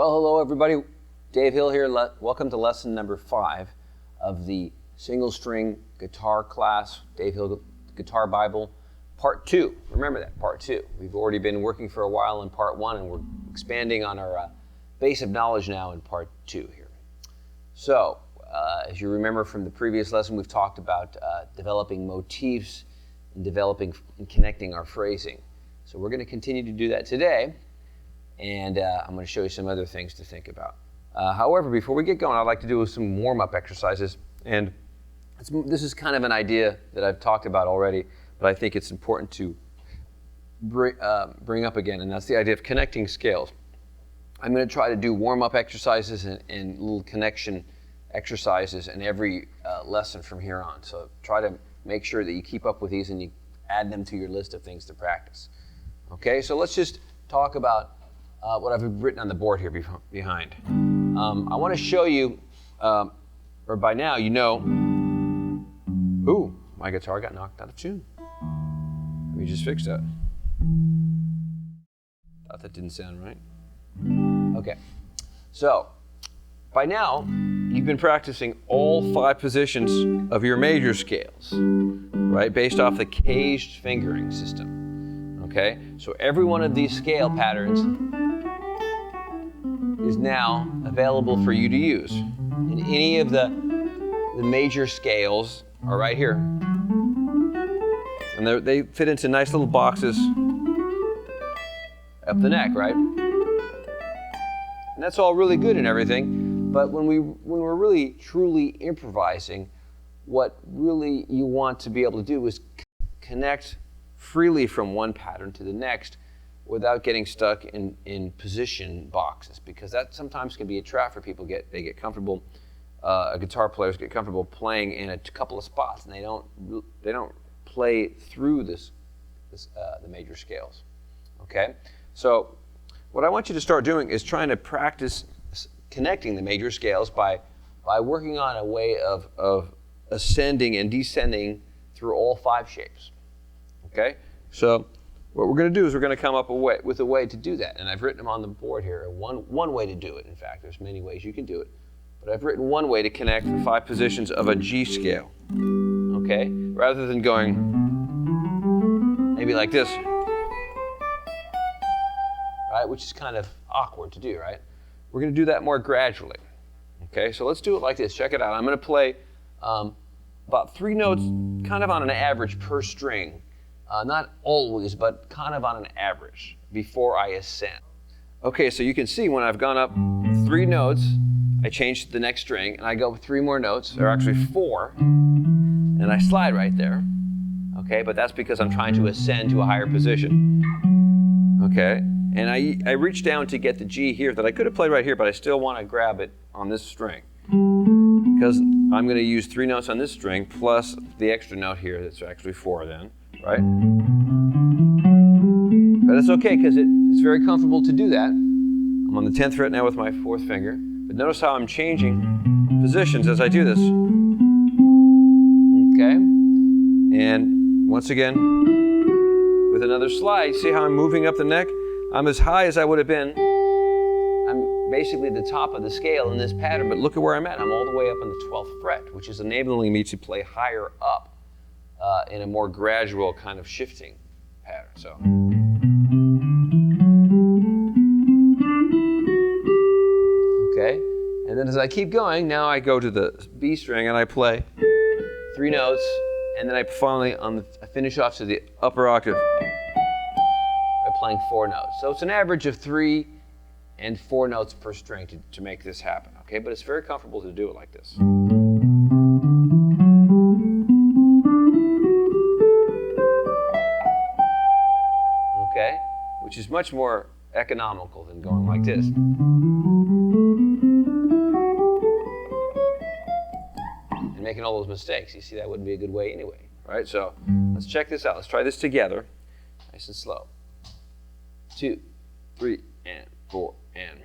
Well, hello everybody. Dave Hill here. Welcome to lesson number 5 of the single string guitar class, Dave Hill Guitar Bible, part 2. Remember that, part 2. We've already been working for a while in part 1 and we're expanding on our base of knowledge now in part 2 here. So, as you remember from the previous lesson, we've talked about developing motifs and developing and connecting our phrasing. So we're going to continue to do that today. And I'm going to show you some other things to think about. However, before we get going, I'd like to do some warm-up exercises. And this is kind of an idea that I've talked about already, but I think it's important to bring up again, and that's the idea of connecting scales. I'm going to try to do warm-up exercises and little connection exercises in every lesson from here on. So try to make sure that you keep up with these and you add them to your list of things to practice. Okay, so let's just talk about what I've written on the board here behind. I want to show you, or by now you know, ooh, my guitar got knocked out of tune. Let me just fix that. Thought that didn't sound right. Okay, so by now you've been practicing all 5 positions of your major scales, right, based off the caged fingering system. Okay, so every one of these scale patterns is now available for you to use. And any of the major scales are right here. And they fit into nice little boxes up the neck, right? And that's all really good and everything, but when we're really truly improvising, what really you want to be able to do is connect freely from one pattern to the next without getting stuck in position boxes, because that sometimes can be a trap for people. They get comfortable, guitar players get comfortable playing in a couple of spots, and they don't play through the major scales. Okay, so what I want you to start doing is trying to practice connecting the major scales by working on a way of ascending and descending through all 5 shapes. Okay, so what we're going to do is we're going to come up with a way to do that, and I've written them on the board here. One way to do it. In fact, there's many ways you can do it, but I've written one way to connect the 5 positions of a G scale. Okay, rather than going maybe like this, right, which is kind of awkward to do, right? We're going to do that more gradually. Okay, so let's do it like this. Check it out. I'm going to play about 3 notes, kind of on an average per string. Not always, but kind of on an average before I ascend. Okay, so you can see when I've gone up 3 notes, I change to the next string, and I go 3 more notes, or actually 4, and I slide right there. Okay, but that's because I'm trying to ascend to a higher position. Okay, and I reach down to get the G here that I could have played right here, but I still want to grab it on this string, because I'm going to use 3 notes on this string plus the extra note here that's actually 4 then. Right? But it's okay, because it's very comfortable to do that. I'm on the 10th fret now with my 4th finger, but notice how I'm changing positions as I do this. Okay? And once again, with another slide, see how I'm moving up the neck? I'm as high as I would have been. I'm basically at the top of the scale in this pattern, but look at where I'm at. I'm all the way up on the 12th fret, which is enabling me to play higher up. In a more gradual kind of shifting pattern. So, okay, and then as I keep going, now I go to the B string and I play 3 notes, and then I finally I finish off to the upper octave by playing 4 notes. So it's an average of 3 and 4 notes per string to make this happen. Okay, but it's very comfortable to do it like this. Which is much more economical than going like this. And making all those mistakes. You see, that wouldn't be a good way anyway, right? So let's check this out. Let's try this together, nice and slow. 2, 3, and 4, and.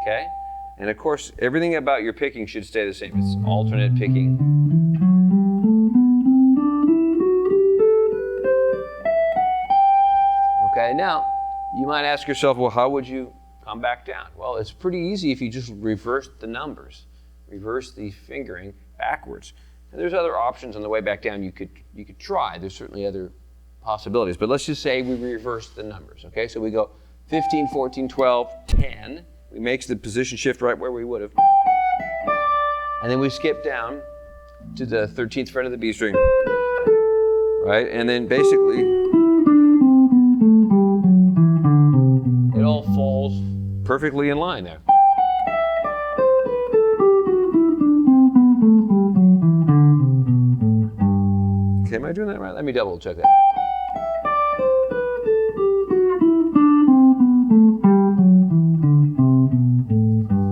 Okay? And of course, everything about your picking should stay the same. It's alternate picking. Okay, now you might ask yourself, well, how would you come back down? Well, it's pretty easy if you just reverse the numbers, reverse the fingering backwards. And there's other options on the way back down you could try. There's certainly other possibilities, but let's just say we reverse the numbers, okay? So we go 15, 14, 12, 10. We make the position shift right where we would have. And then we skip down to the 13th fret of the B string, right? And then basically, it all falls perfectly in line there. Okay, am I doing that right? Let me double check that.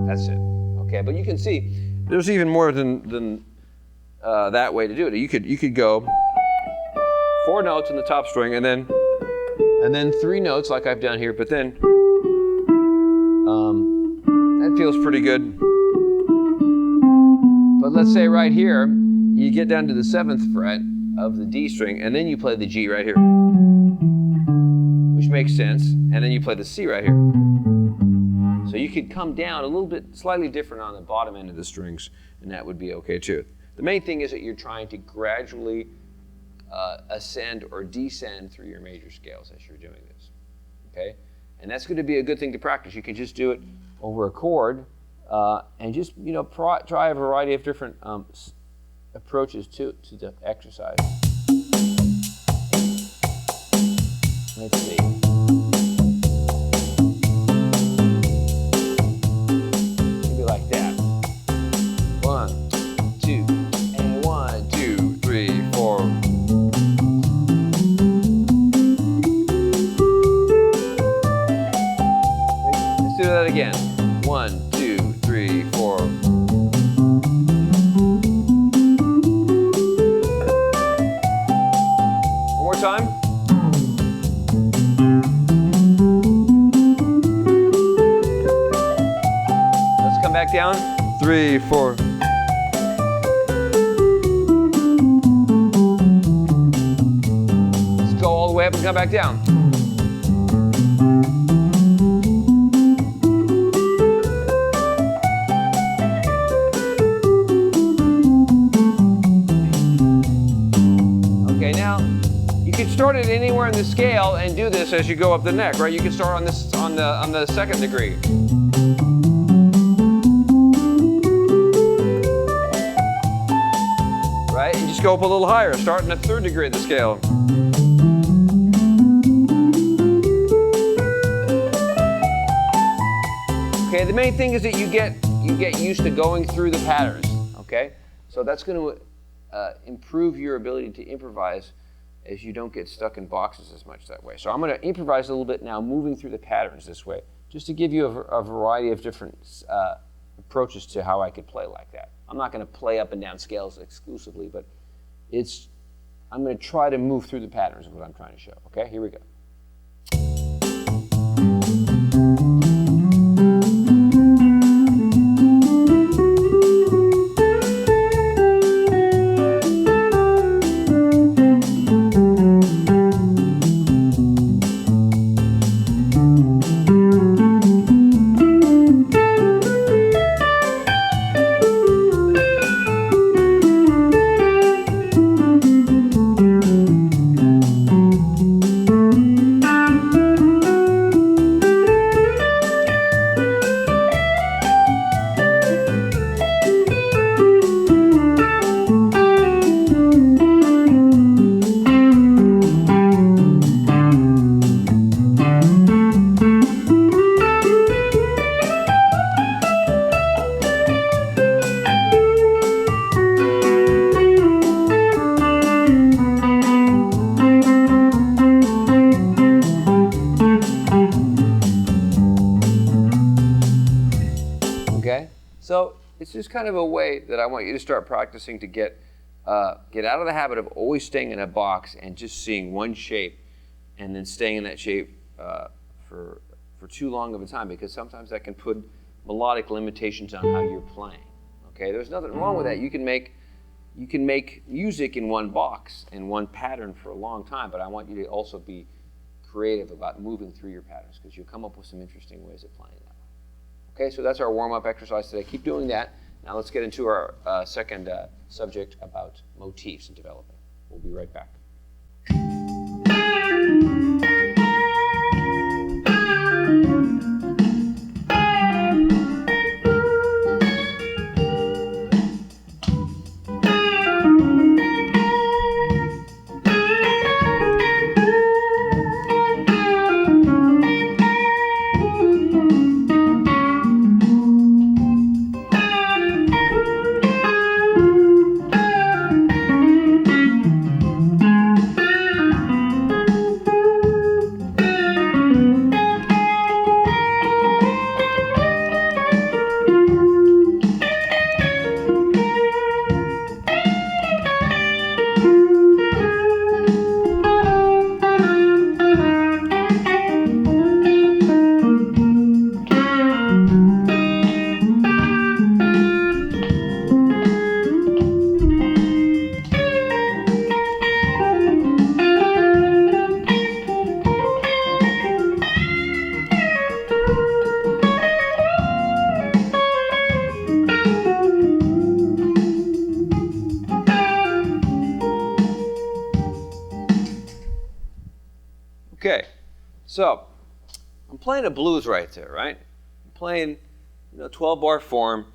That's it. Okay, but you can see there's even more than that way to do it. You could go 4 notes in the top string and then 3 notes like I've done here, but then that feels pretty good. But let's say right here, you get down to the 7th fret of the D string, and then you play the G right here, which makes sense, and then you play the C right here. So you could come down a little bit, slightly different on the bottom end of the strings, and that would be okay too. The main thing is that you're trying to gradually ascend or descend through your major scales as you're doing this, okay? And that's going to be a good thing to practice. You can just do it over a chord and just, try a variety of different approaches to the exercise. Let's see. Maybe like that. 1, 2, and 1, 2, 3, 4. Let's do that again. 1, 2, 3, 4. Time. Let's come back down. 3, 4. Let's go all the way up and come back down. Okay, now you can start it anywhere in the scale and do this as you go up the neck, right? You can start on this on the 2nd degree. Right? And just go up a little higher. Start in the 3rd degree of the scale. Okay, the main thing is that you get used to going through the patterns, okay? So that's going to improve your ability to improvise as you don't get stuck in boxes as much that way. So I'm going to improvise a little bit now, moving through the patterns this way, just to give you a variety of different approaches to how I could play like that. I'm not going to play up and down scales exclusively, but I'm going to try to move through the patterns of what I'm trying to show. Okay, here we go. So it's just kind of a way that I want you to start practicing to get out of the habit of always staying in a box and just seeing one shape and then staying in that shape for too long of a time, because sometimes that can put melodic limitations on how you're playing. Okay, there's nothing wrong with that. You can make music in one box, in one pattern for a long time, but I want you to also be creative about moving through your patterns, because you'll come up with some interesting ways of playing that. Okay, so that's our warm-up exercise today. Keep doing that. Now let's get into our second subject about motifs and developing. We'll be right back. Okay, so I'm playing a blues right there, right? I'm playing 12-bar form,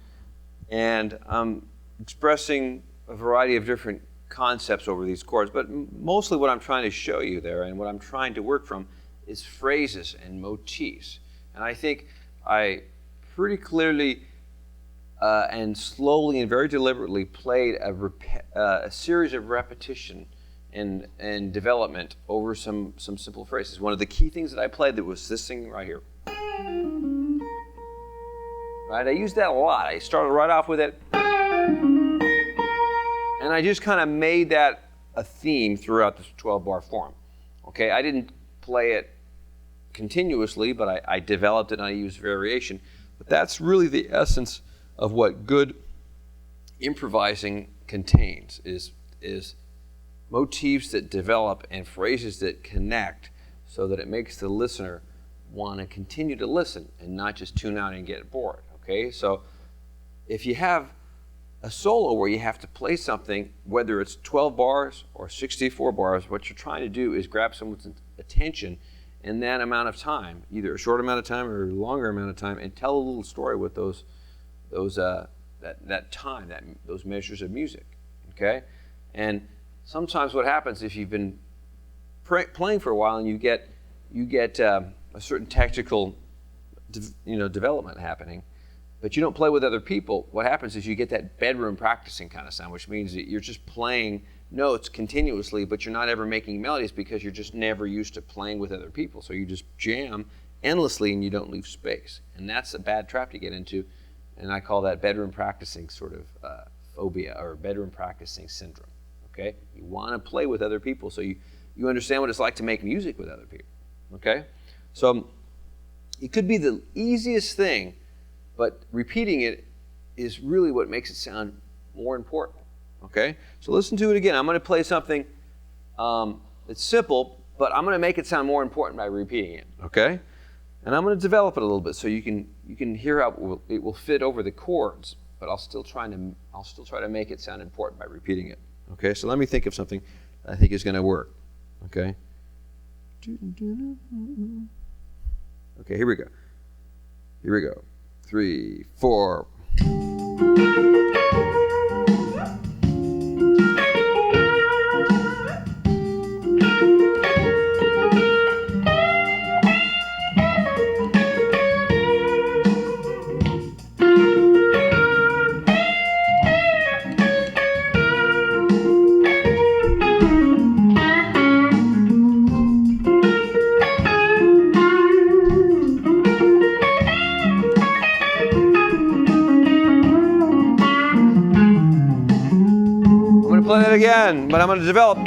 and I'm expressing a variety of different concepts over these chords, but mostly what I'm trying to show you there and what I'm trying to work from is phrases and motifs. And I think I pretty clearly and slowly and very deliberately played a series of repetition and development over some simple phrases. One of the key things that I played that was this thing right here. Right, I used that a lot. I started right off with it, and I just kind of made that a theme throughout this 12-bar form. Okay, I didn't play it continuously, but I developed it and I used variation. But that's really the essence of what good improvising contains, is motifs that develop and phrases that connect so that it makes the listener want to continue to listen and not just tune out and get bored. Okay, so if you have a solo where you have to play something, whether it's 12 bars or 64 bars, what you're trying to do is grab someone's attention in that amount of time, either a short amount of time or a longer amount of time, and tell a little story with those measures of music. Okay, and sometimes what happens if you've been playing for a while and you get a certain tactical development happening, but you don't play with other people, what happens is you get that bedroom practicing kind of sound, which means that you're just playing notes continuously, but you're not ever making melodies because you're just never used to playing with other people. So you just jam endlessly and you don't leave space. And that's a bad trap to get into, and I call that bedroom practicing sort of phobia, or bedroom practicing syndrome. Okay? You want to play with other people so you understand what it's like to make music with other people. Okay? So it could be the easiest thing, but repeating it is really what makes it sound more important. Okay? So listen to it again. I'm going to play something that's simple, but I'm going to make it sound more important by repeating it. Okay? And I'm going to develop it a little bit so you can hear how it will fit over the chords, but I'll still try to make it sound important by repeating it. Okay? So let me think of something I think is going to work. Okay? Okay, here we go. Here we go. 3, 4. Play it again, but I'm going to develop.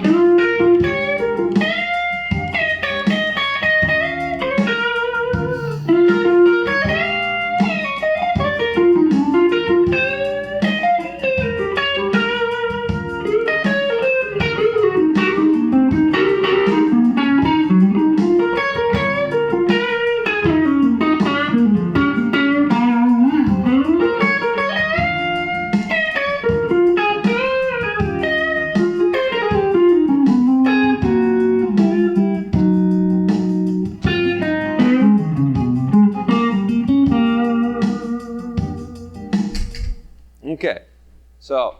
So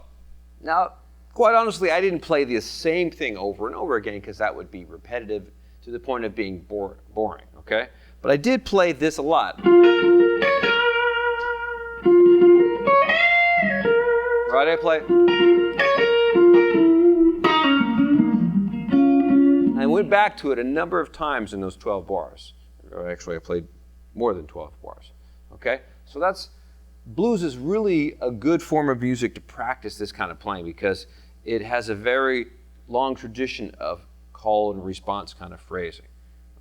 now, quite honestly, I didn't play the same thing over and over again because that would be repetitive to the point of being boring, okay? But I did play this a lot. Right, I play. I went back to it a number of times in those 12 bars. Or actually, I played more than 12 bars, okay? So blues is really a good form of music to practice this kind of playing because it has a very long tradition of call and response kind of phrasing,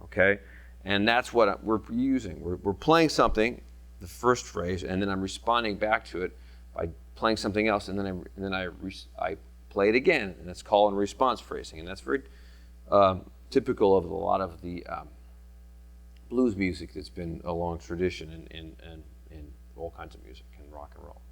okay? And that's what we're using. We're playing something, the first phrase, and then I'm responding back to it by playing something else, and then I play it again, and that's call and response phrasing, and that's very typical of a lot of the blues music that's been a long tradition in all kinds of music and rock and roll.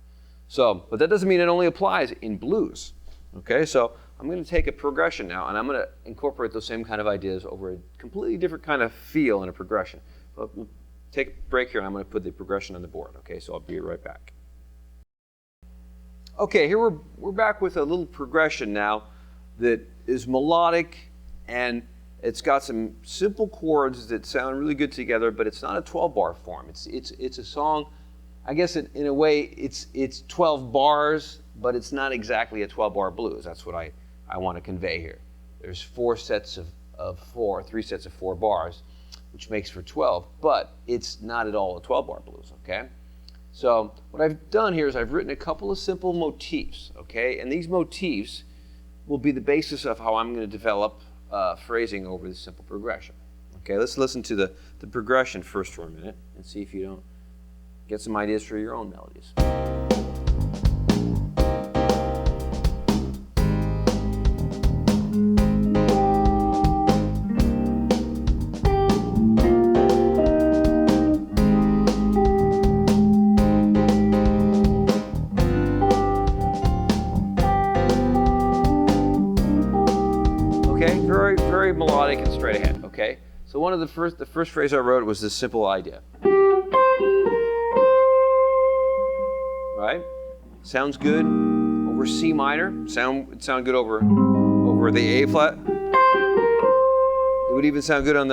So, but that doesn't mean it only applies in blues. Okay, so I'm going to take a progression now, and I'm going to incorporate those same kind of ideas over a completely different kind of feel in a progression. But we'll take a break here, and I'm going to put the progression on the board. Okay, so I'll be right back. Okay, here we're back with a little progression now that is melodic, and it's got some simple chords that sound really good together, but it's not a 12-bar form. It's a song. I guess in a way it's 12 bars, but it's not exactly a 12-bar blues. That's what I want to convey here. There's three sets of four bars, which makes for 12, but it's not at all a 12-bar blues, okay? So what I've done here is I've written a couple of simple motifs, okay? And these motifs will be the basis of how I'm going to develop phrasing over this simple progression. Okay, let's listen to the progression first for a minute and see if you don't get some ideas for your own melodies. Okay, very, very melodic and straight ahead, okay? So one of the first phrase I wrote was this simple idea. Right? Sounds good over C minor. Sound good over the A flat. It would even sound good on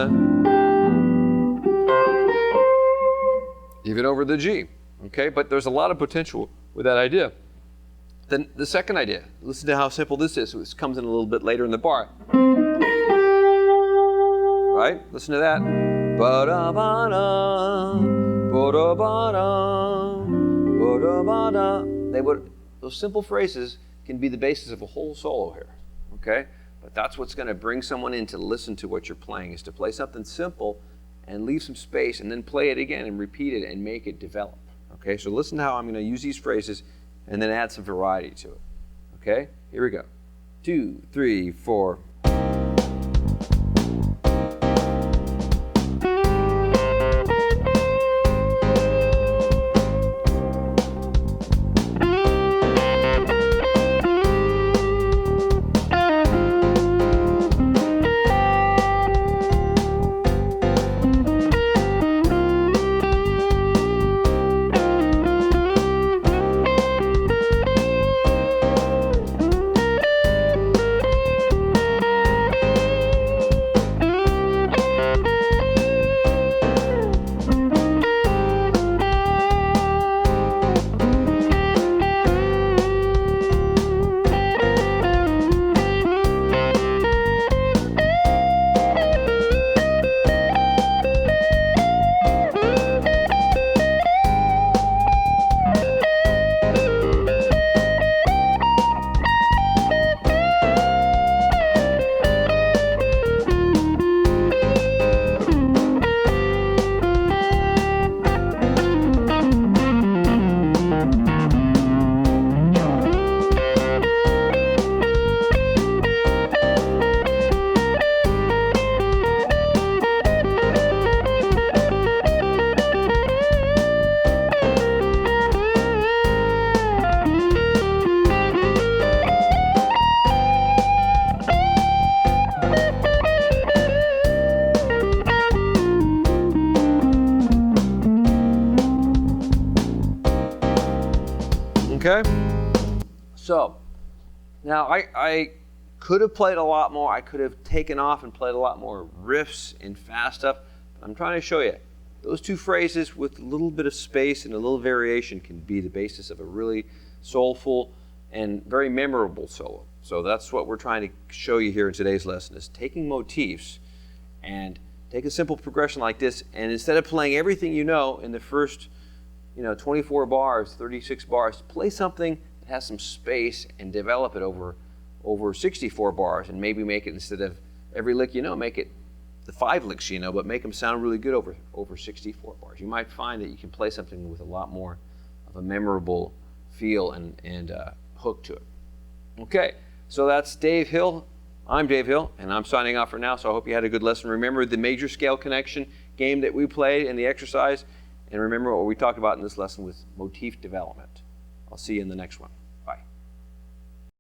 even over the G. Okay, but there's a lot of potential with that idea. Then the second idea. Listen to how simple this is. So this comes in a little bit later in the bar. Right? Listen to that. Ba-da-ba-da, ba-da-ba-da. Those simple phrases can be the basis of a whole solo here, okay? But that's what's going to bring someone in to listen to what you're playing, is to play something simple and leave some space and then play it again and repeat it and make it develop, okay? So listen to how I'm going to use these phrases and then add some variety to it, okay? Here we go. 2, 3, 4. Now, I could have played a lot more. I could have taken off and played a lot more riffs and fast stuff. But I'm trying to show you, those two phrases with a little bit of space and a little variation can be the basis of a really soulful and very memorable solo. So that's what we're trying to show you here in today's lesson, is taking motifs and take a simple progression like this, and instead of playing everything you know in the first 24 bars, 36 bars, play something that has some space and develop it over 64 bars, and maybe make it, instead of every lick make it the 5 licks but make them sound really good over 64 bars. You might find that you can play something with a lot more of a memorable feel and hook to it. Okay, so that's Dave Hill. I'm Dave Hill, and I'm signing off for now, so I hope you had a good lesson. Remember the major scale connection game that we played in the exercise, and remember what we talked about in this lesson with motif development. I'll see you in the next one.